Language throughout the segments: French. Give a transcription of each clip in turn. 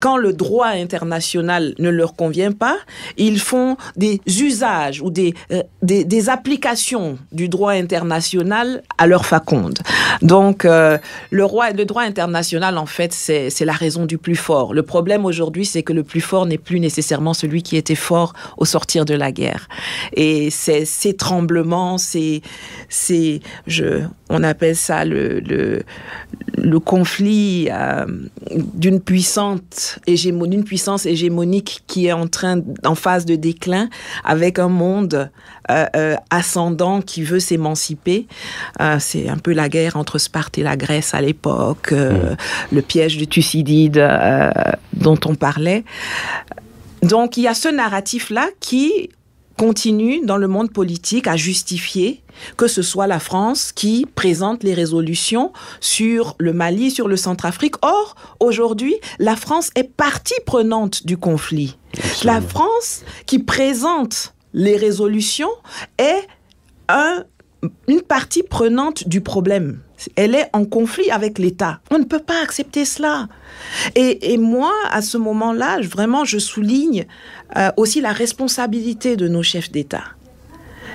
Quand le droit international ne leur convient pas, ils font des usages ou des applications du droit international à leur faconde. Donc, le droit international, en fait, c'est la raison du plus fort. Le problème aujourd'hui, c'est que le plus fort n'est plus nécessairement celui qui était fort au sortir de la guerre. Et ces tremblements, on appelle ça le conflit d'une puissance hégémonique qui est en phase de déclin, avec un monde ascendant qui veut s'émanciper. C'est un peu la guerre entre Sparte et la Grèce à l'époque, le piège de Thucydide dont on parlait. Donc il y a ce narratif-là qui continue dans le monde politique à justifier que ce soit la France qui présente les résolutions sur le Mali, sur le Centrafrique. Or, aujourd'hui, la France est partie prenante du conflit. Absolument. La France qui présente les résolutions est une partie prenante du problème. Elle est en conflit avec l'État. On ne peut pas accepter cela. Et moi, à ce moment-là, vraiment, je souligne aussi la responsabilité de nos chefs d'État,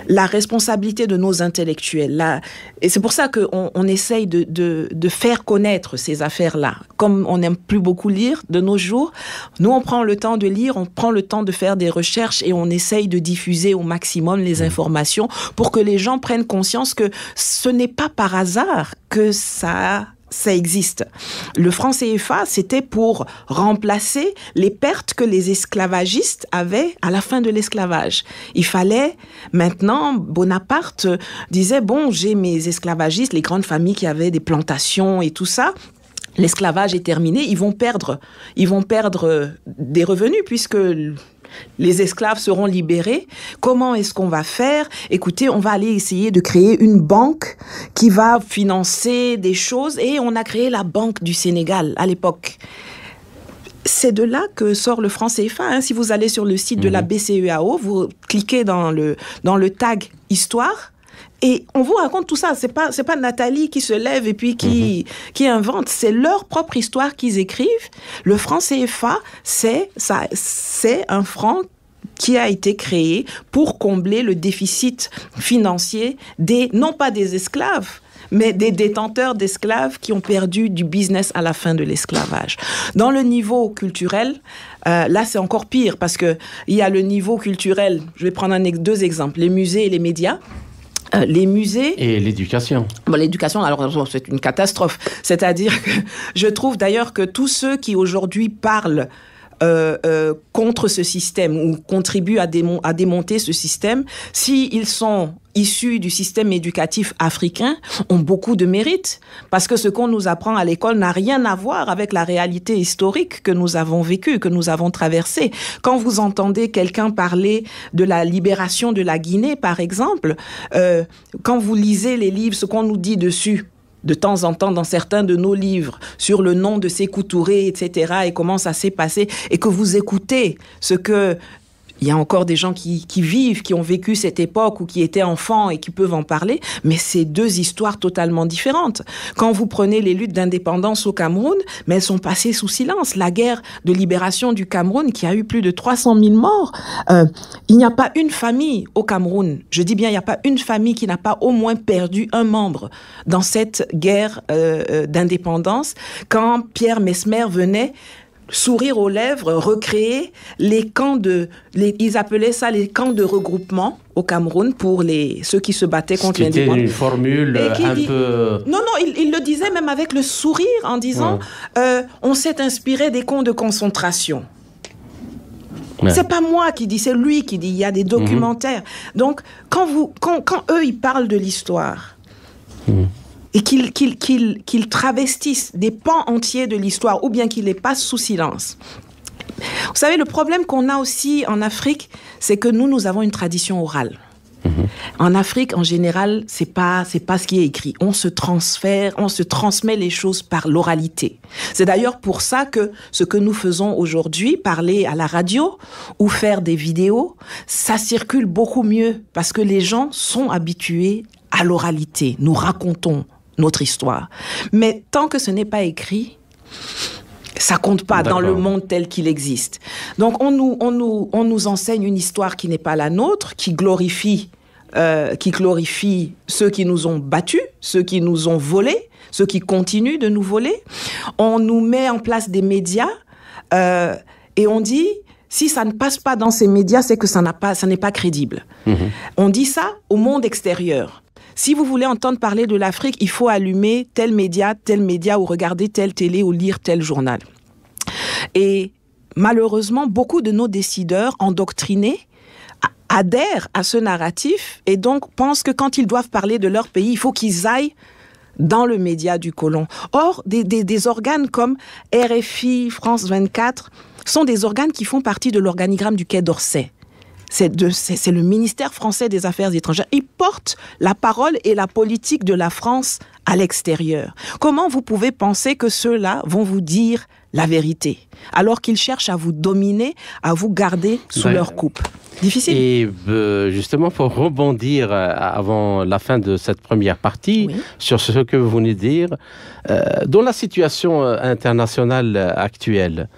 la responsabilité de nos intellectuels. Et c'est pour ça qu'on essaye de faire connaître ces affaires-là. Comme on n'aime plus beaucoup lire de nos jours, nous, on prend le temps de lire, on prend le temps de faire des recherches et on essaye de diffuser au maximum les informations pour que les gens prennent conscience que ce n'est pas par hasard que ça existe. Le franc CFA, c'était pour remplacer les pertes que les esclavagistes avaient à la fin de l'esclavage. Il fallait, maintenant, Bonaparte disait, bon, j'ai mes esclavagistes, les grandes familles qui avaient des plantations et tout ça. L'esclavage est terminé, ils vont perdre des revenus puisque les esclaves seront libérés. Comment est-ce qu'on va faire? Écoutez, on va aller essayer de créer une banque qui va financer des choses. Et on a créé la Banque du Sénégal à l'époque. C'est de là que sort le franc CFA. Si vous allez sur le site de la BCEAO, vous cliquez dans le tag « Histoire ». Et on vous raconte tout ça. C'est pas Nathalie qui se lève et puis qui invente. C'est leur propre histoire qu'ils écrivent. Le franc CFA, c'est un franc qui a été créé pour combler le déficit financier non pas des esclaves, mais des détenteurs d'esclaves qui ont perdu du business à la fin de l'esclavage. Dans le niveau culturel, là, c'est encore pire parce qu'il y a le niveau culturel. Je vais prendre deux exemples. Les musées et les médias. Les musées... Et l'éducation. Bon, l'éducation, alors c'est une catastrophe. C'est-à-dire que je trouve d'ailleurs que tous ceux qui aujourd'hui parlent contre ce système ou contribuent à démonter ce système, s'ils sont issus du système éducatif africain, ont beaucoup de mérite. Parce que ce qu'on nous apprend à l'école n'a rien à voir avec la réalité historique que nous avons vécue, que nous avons traversée. Quand vous entendez quelqu'un parler de la libération de la Guinée, par exemple, quand vous lisez les livres, ce qu'on nous dit dessus, de temps en temps dans certains de nos livres, sur le nom de Sékou Touré, etc., et comment ça s'est passé, et que vous écoutez ce que... Il y a encore des gens qui vivent, qui ont vécu cette époque ou qui étaient enfants et qui peuvent en parler, mais c'est deux histoires totalement différentes. Quand vous prenez les luttes d'indépendance au Cameroun, mais elles sont passées sous silence. La guerre de libération du Cameroun, qui a eu plus de 300 000 morts, il n'y a pas une famille au Cameroun, je dis bien, il n'y a pas une famille qui n'a pas au moins perdu un membre dans cette guerre d'indépendance. Quand Pierre Messmer venait sourire aux lèvres, recréer les camps ils appelaient ça les camps de regroupement au Cameroun pour ceux qui se battaient contre l'indépendance. C'était une formule peu... Non, il le disait même avec le sourire en disant on s'est inspiré des camps de concentration. Ouais. C'est pas moi qui dis, c'est lui qui dit, il y a des documentaires. Donc, quand eux, ils parlent de l'histoire, et qu'ils travestissent des pans entiers de l'histoire, ou bien qu'ils les passent sous silence. Vous savez, le problème qu'on a aussi en Afrique, c'est que nous avons une tradition orale. En Afrique, en général, c'est pas ce qui est écrit. On se transmet les choses par l'oralité. C'est d'ailleurs pour ça que ce que nous faisons aujourd'hui, parler à la radio ou faire des vidéos, ça circule beaucoup mieux parce que les gens sont habitués à l'oralité. Nous racontons notre histoire. Mais tant que ce n'est pas écrit, Ça compte pas dans le monde tel qu'il existe. Donc on nous enseigne une histoire qui n'est pas la nôtre, qui glorifie ceux qui nous ont battus, ceux qui nous ont volés, ceux qui continuent de nous voler. On nous met en place des médias et on dit, si ça ne passe pas dans ces médias, c'est que ça n'est pas crédible. On dit ça au monde extérieur. Si vous voulez entendre parler de l'Afrique, il faut allumer tel média, ou regarder telle télé, ou lire tel journal. Et malheureusement, beaucoup de nos décideurs endoctrinés adhèrent à ce narratif et donc pensent que quand ils doivent parler de leur pays, il faut qu'ils aillent dans le média du colon. Or, des organes comme RFI, France 24, sont des organes qui font partie de l'organigramme du Quai d'Orsay. C'est le ministère français des Affaires étrangères. Ils portent la parole et la politique de la France à l'extérieur. Comment vous pouvez penser que ceux-là vont vous dire la vérité, alors qu'ils cherchent à vous dominer, à vous garder sous leur coupe? Difficile. Et justement, pour rebondir avant la fin de cette première partie, sur ce que vous venez de dire, dans la situation internationale actuelle,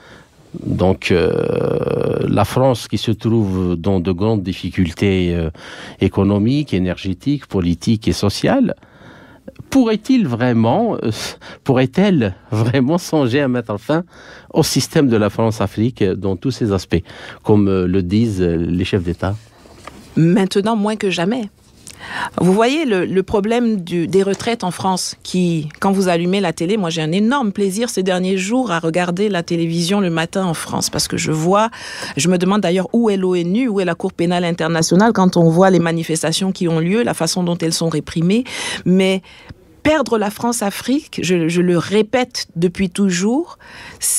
donc la France qui se trouve dans de grandes difficultés économiques, énergétiques, politiques et sociales, pourrait-elle vraiment songer à mettre fin au système de la France-Afrique dans tous ses aspects, comme le disent les chefs d'État? Maintenant, moins que jamais. Vous voyez le problème des retraites en France qui, quand vous allumez la télé, moi j'ai un énorme plaisir ces derniers jours à regarder la télévision le matin en France parce que je me demande d'ailleurs où est l'ONU, où est la Cour pénale internationale quand on voit les manifestations qui ont lieu, la façon dont elles sont réprimées. Mais perdre la France-Afrique, je le répète depuis toujours,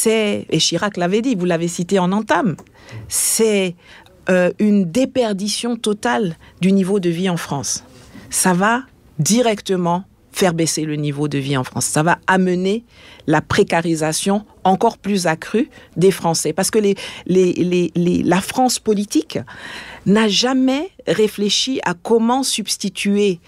et Chirac l'avait dit, vous l'avez cité en entame, c'est une déperdition totale du niveau de vie en France. Ça va directement faire baisser le niveau de vie en France. Ça va amener la précarisation encore plus accrue des Français. Parce que la France politique n'a jamais réfléchi à comment substituer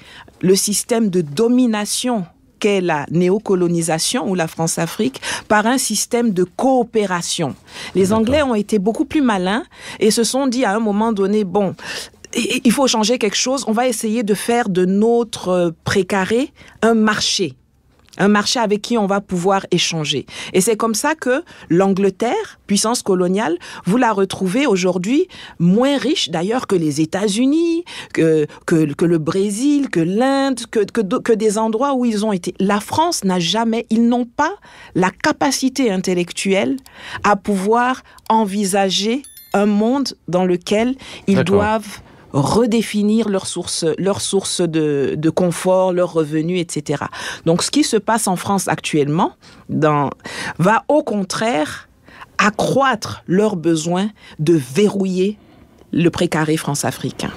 le système de domination qu'est la néocolonisation ou la France-Afrique par un système de coopération. Les Anglais ont été beaucoup plus malins et se sont dit à un moment donné, bon, il faut changer quelque chose, on va essayer de faire de notre précaré un marché avec qui on va pouvoir échanger. Et c'est comme ça que l'Angleterre, puissance coloniale, vous la retrouvez aujourd'hui moins riche d'ailleurs que les États-Unis, que le Brésil, que l'Inde, que des endroits où ils ont été. La France ils n'ont pas la capacité intellectuelle à pouvoir envisager un monde dans lequel ils doivent redéfinir leurs sources de confort, leurs revenus, etc. Donc, ce qui se passe en France actuellement va au contraire accroître leur besoin de verrouiller le précaré France-africain.